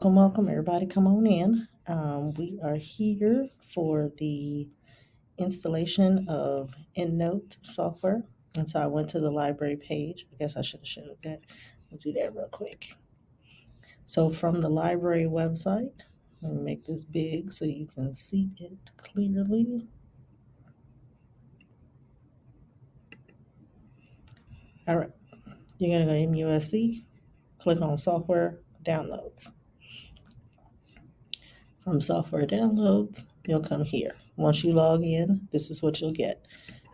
Welcome, everybody. Come on in. We are here for the installation of EndNote software. And so I went to the library page. I guess I should have showed that. We'll do that real quick. So from the library website, let me make this big so you can see it clearly. All right, you're going to go MUSC, click on software downloads. From software downloads, you'll come here. Once you log in, this is what you'll get.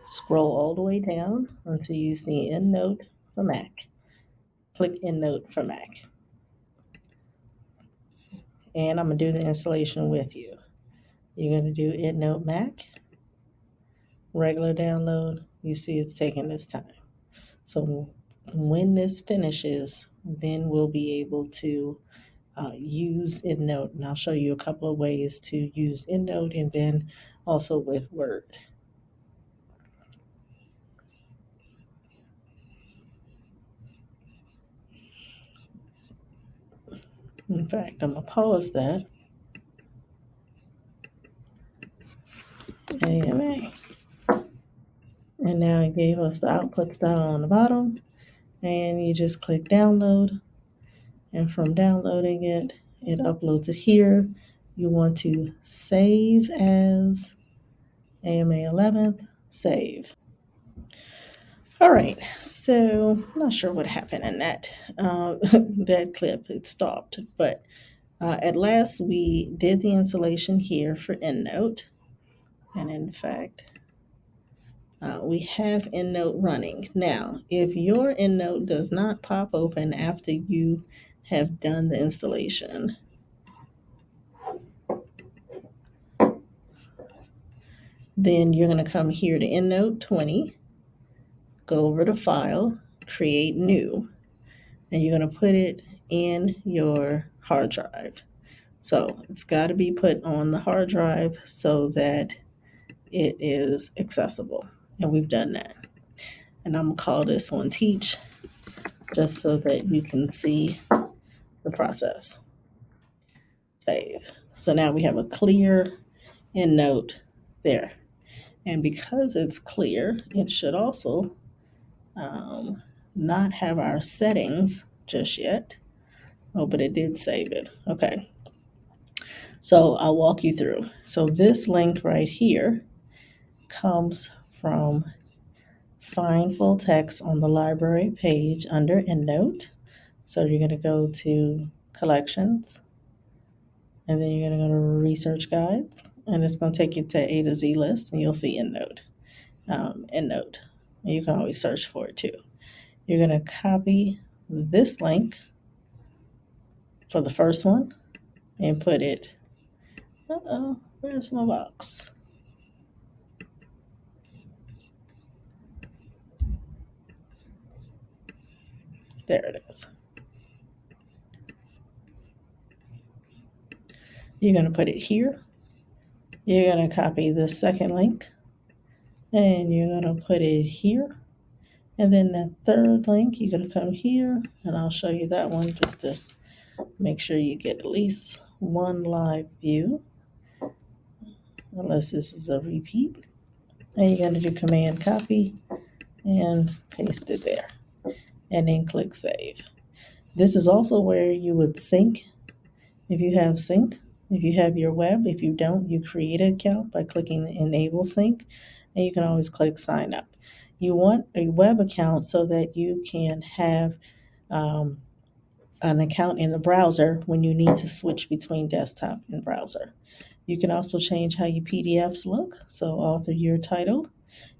Scroll all the way down until you see EndNote for Mac. Click EndNote for Mac. And I'm going to do the installation with you. You're going to do EndNote Mac, regular download. You see it's taking this time. So when this finishes, then we'll be able to use EndNote. And I'll show you a couple of ways to use EndNote and then also with Word. In fact, I'm going to pause that. AMA. And now it gave us the output style on the bottom. And you just click download. And from downloading it, it uploads it here. You want to save as AMA 11th, save. All right, so I'm not sure what happened in that that clip. It stopped, but at last we did the installation here for EndNote, and in fact, we have EndNote running. Now, if your EndNote does not pop open after you have done the installation, then you're going to come here to EndNote 20, go over to File, Create New, and you're going to put it in your hard drive. So it's got to be put on the hard drive so that it is accessible. And we've done that. And I'm going to call this one Teach, just so that you can see the process. Save. So now we have a clear EndNote there. And because it's clear, it should also not have our settings just yet. Oh, but it did save it. Okay. So I'll walk you through. So this link right here comes from Find Full Text on the library page under EndNote. So you're going to go to Collections, and then you're going to go to Research Guides, and it's going to take you to A to Z list, and you'll see EndNote. EndNote. And you can always search for it too. You're going to copy this link for the first one and put it, where's my box? There it is. You're going to put it here. You're going to copy the second link and you're going to put it here. And then the third link, you're going to come here, and I'll show you that one just to make sure you get at least one live view, unless this is a repeat. And you're going to do Command Copy and paste it there, and then click Save. This is also where you would sync if you have sync. If you have your web, if you don't, you create an account by clicking Enable Sync, and you can always click Sign Up. You want a web account so that you can have an account in the browser when you need to switch between desktop and browser. You can also change how your PDFs look. So author your title.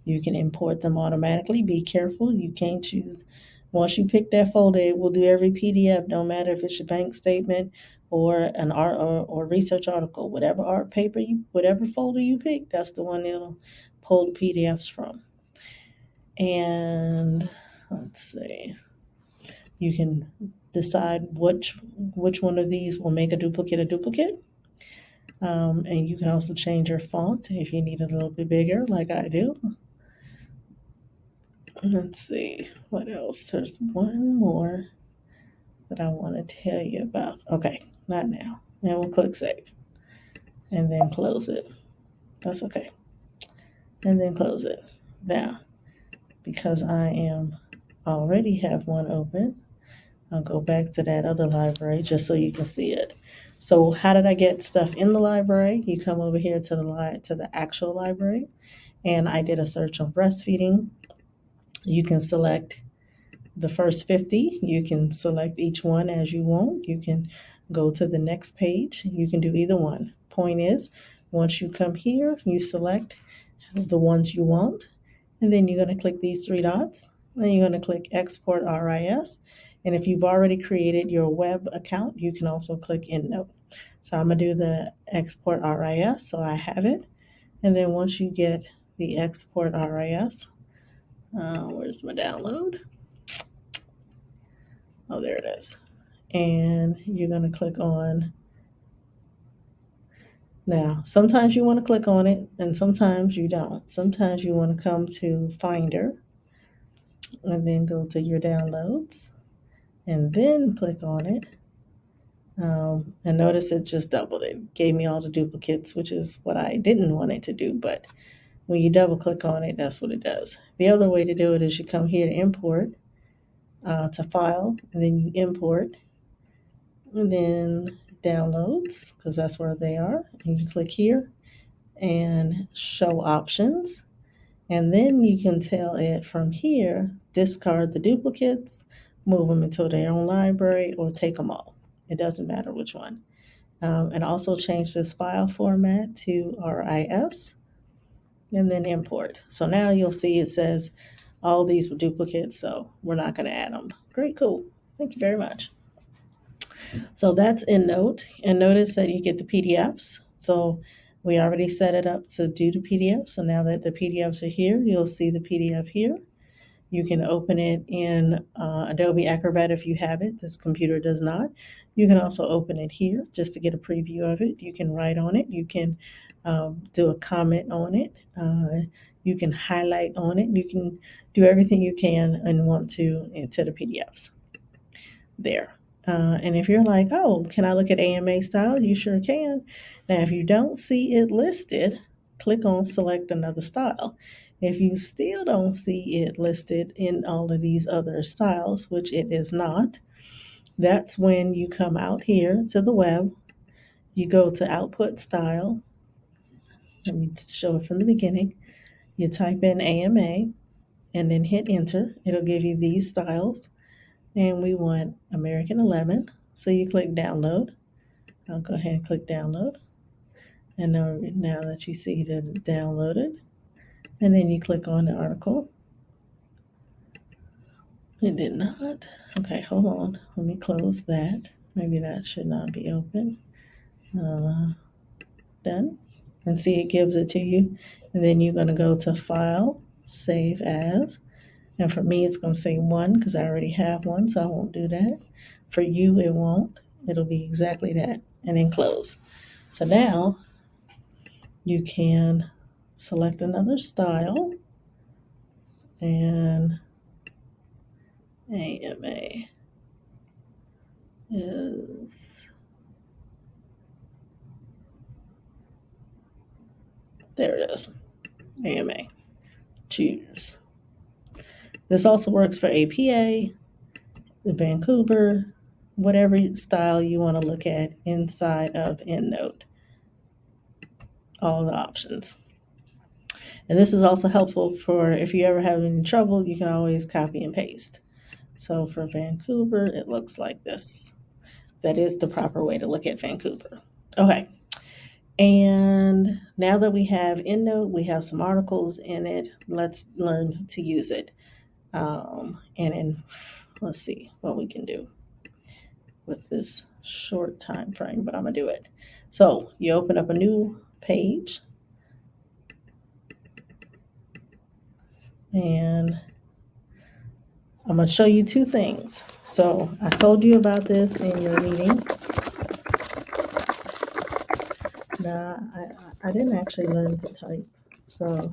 You can import them automatically. Be careful. You can't choose. Once you pick that folder, it will do every PDF, no matter if it's your bank statement or an art or research article, whatever art paper whatever folder you pick, that's the one it'll pull the PDFs from. And let's see, you can decide which one of these will make a duplicate. And you can also change your font if you need it a little bit bigger, like I do. Let's see, what else? There's one more that I want to tell you about. Okay, not now. And we'll click save and then close it. That's okay. And then close it. Now, because I am already have one open, I'll go back to that other library just so you can see it. So how did I get stuff in the library? You come over here to the actual library, and I did a search on breastfeeding. You can select the first 50. You can select each one as you want. You can go to the next page. You can do either one. Point is, once you come here, you select the ones you want, and then you're going to click these three dots. Then you're going to click Export RIS. And if you've already created your web account, you can also click EndNote. So I'm going to do the Export RIS, so I have it. And then once you get the Export RIS, where's my download? Oh, there it is. And you're going to click on. Now, sometimes you want to click on it and sometimes you don't. Sometimes you want to come to Finder and then go to your downloads and then click on it. And notice it just doubled it. Gave me all the duplicates, which is what I didn't want it to do. But when you double click on it, that's what it does. The other way to do it is you come here to import, to file, and then you import, and then downloads, because that's where they are. And you click here and show options. And then you can tell it from here, discard the duplicates, move them into their own library, or take them all. It doesn't matter which one. And also change this file format to RIS and then import. So now you'll see it says all these were duplicates, so we're not going to add them. Great, cool. Thank you very much. So that's EndNote. And notice that you get the PDFs. So we already set it up to do the PDF. So now that the PDFs are here, you'll see the PDF here. You can open it in Adobe Acrobat if you have it. This computer does not. You can also open it here just to get a preview of it. You can write on it. You can do a comment on it. You can highlight on it. You can do everything you can and want to into the PDFs there. And if you're like, oh, can I look at AMA style? You sure can. Now, if you don't see it listed, click on select another style. If you still don't see it listed in all of these other styles, which it is not, that's when you come out here to the web. You go to output style. Let me show it from the beginning. You type in AMA and then hit enter. It'll give you these styles. And we want American 11. So you click download. I'll go ahead and click download. And now that you see that it's downloaded, and then you click on the article. It did not. Okay, hold on. Let me close that. Maybe that should not be open. Done. And see, it gives it to you. And then you're going to go to File, Save As. And for me, it's going to say 1 because I already have one, so I won't do that. For you, it won't. It'll be exactly that. And then close. So now you can select another style. And AMA is, there it is, AMA, choose. This also works for APA, Vancouver, whatever style you want to look at inside of EndNote, all the options. And this is also helpful for if you ever have any trouble, you can always copy and paste. So for Vancouver, it looks like this. That is the proper way to look at Vancouver. Okay. And now that we have EndNote, we have some articles in it. Let's learn to use it. Let's see what we can do with this short time frame, but I'm gonna do it. So you open up a new page, and I'm gonna show you two things. So I told you about this in your meeting. Now I didn't actually learn to type, so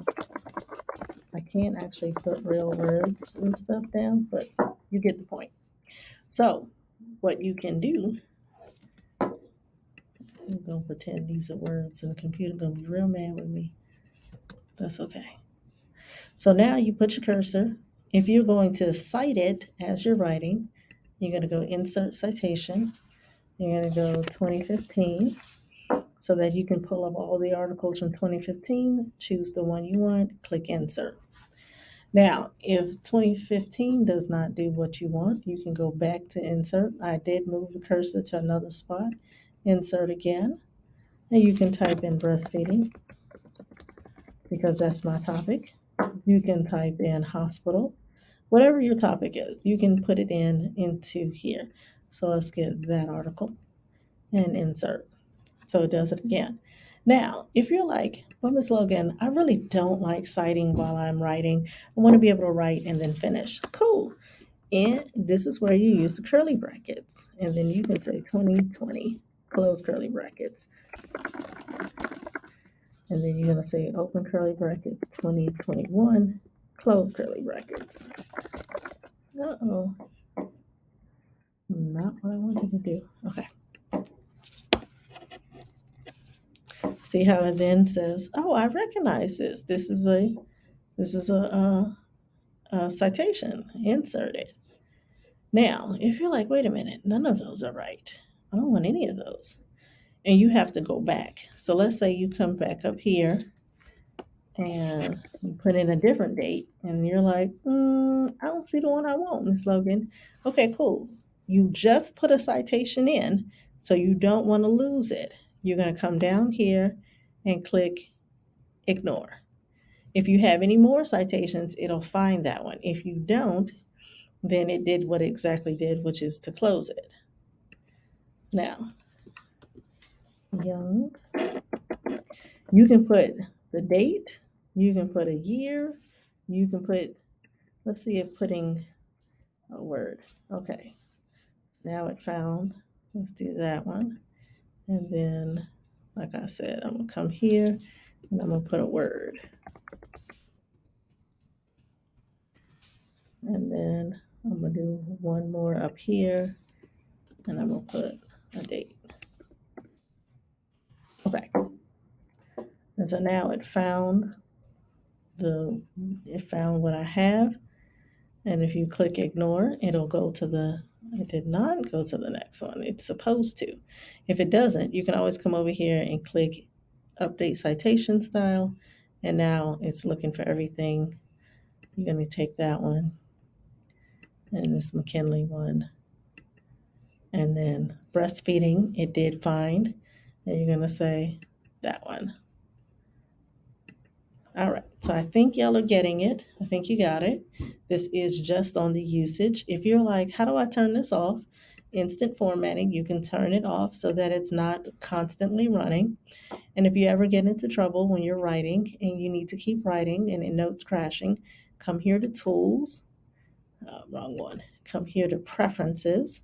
I can't actually put real words and stuff down, but you get the point. So what you can do I'm going to pretend these are words and the computer's going to be real mad with me. That's okay. So now you put your cursor. If you're going to cite it as you're writing, you're going to go Insert Citation. You're going to go 2015 so that you can pull up all the articles from 2015. Choose the one you want, click Insert. Now, if 2015 does not do what you want, you can go back to Insert. I did move the cursor to another spot. Insert again. And you can type in breastfeeding because that's my topic. You can type in hospital. Whatever your topic is, you can put it into here. So let's get that article and insert. So it does it again. Now, if you're like, well, Miss Logan, I really don't like citing while I'm writing. I want to be able to write and then finish. Cool. And this is where you use the curly brackets. And then you can say 2020, close curly brackets. And then you're going to say open curly brackets, 2021, close curly brackets. Uh-oh. Not what I wanted to do. Okay. See how it then says, "Oh, I recognize this. This is a citation. Insert it." Now, if you're like, "Wait a minute, none of those are right. I don't want any of those," and you have to go back. So let's say you come back up here and you put in a different date, and you're like, "I don't see the one I want, Miss Logan." Okay, cool. You just put a citation in, so you don't want to lose it. You're going to come down here and click Ignore. If you have any more citations, it'll find that one. If you don't, then it did what it exactly did, which is to close it. Now, young, you can put the date, you can put a year, you can put, let's see if putting a word. Okay, now it found, let's do that one. And then, like I said, I'm gonna come here and I'm gonna put a word. And then I'm gonna do one more up here and I'm gonna put a date. Okay. And so now it found what I have. And if you click ignore, it'll go to it did not go to the next one. It's supposed to. If it doesn't, you can always come over here and click update citation style. And now it's looking for everything. You're going to take that one and this McKinley one. And then breastfeeding, it did find. And you're going to say that one. All right, so I think y'all are getting it. I think you got it. This is just on the usage. If you're like, how do I turn this off? Instant formatting, you can turn it off so that it's not constantly running. And if you ever get into trouble when you're writing and you need to keep writing and EndNote's crashing, come here to Tools, wrong one. Come here to Preferences,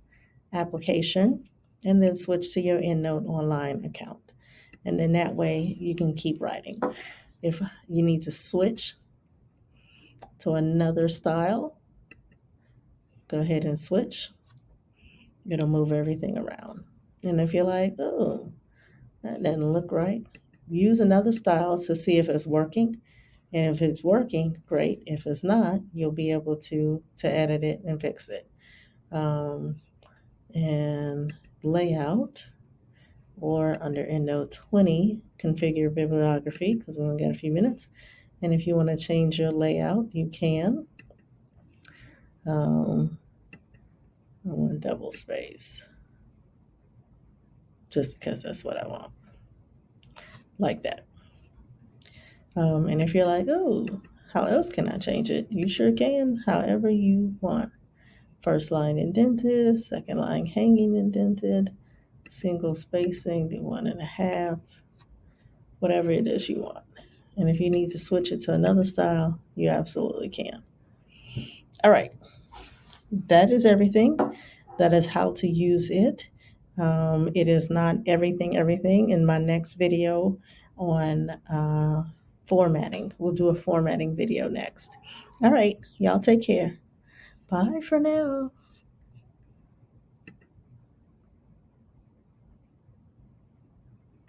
Application, and then switch to your EndNote online account. And then that way you can keep writing. If you need to switch to another style, go ahead and switch. It'll move everything around. And if you're like, oh, that doesn't look right, use another style to see if it's working. And if it's working, great. If it's not, you'll be able to edit it and fix it. And layout, or under EndNote 20, configure bibliography, because we only got a few minutes. And if you want to change your layout, you can. I want double space, just because that's what I want, like that. And if you're like, oh, how else can I change it? You sure can, however you want. First line indented, second line hanging indented, single spacing, do 1.5, whatever it is you want. And if you need to switch it to another style, you absolutely can. All right, that is everything. That is how to use it. It is not everything. In my next video on formatting, we'll do a formatting video next. All right, y'all take care. Bye for now.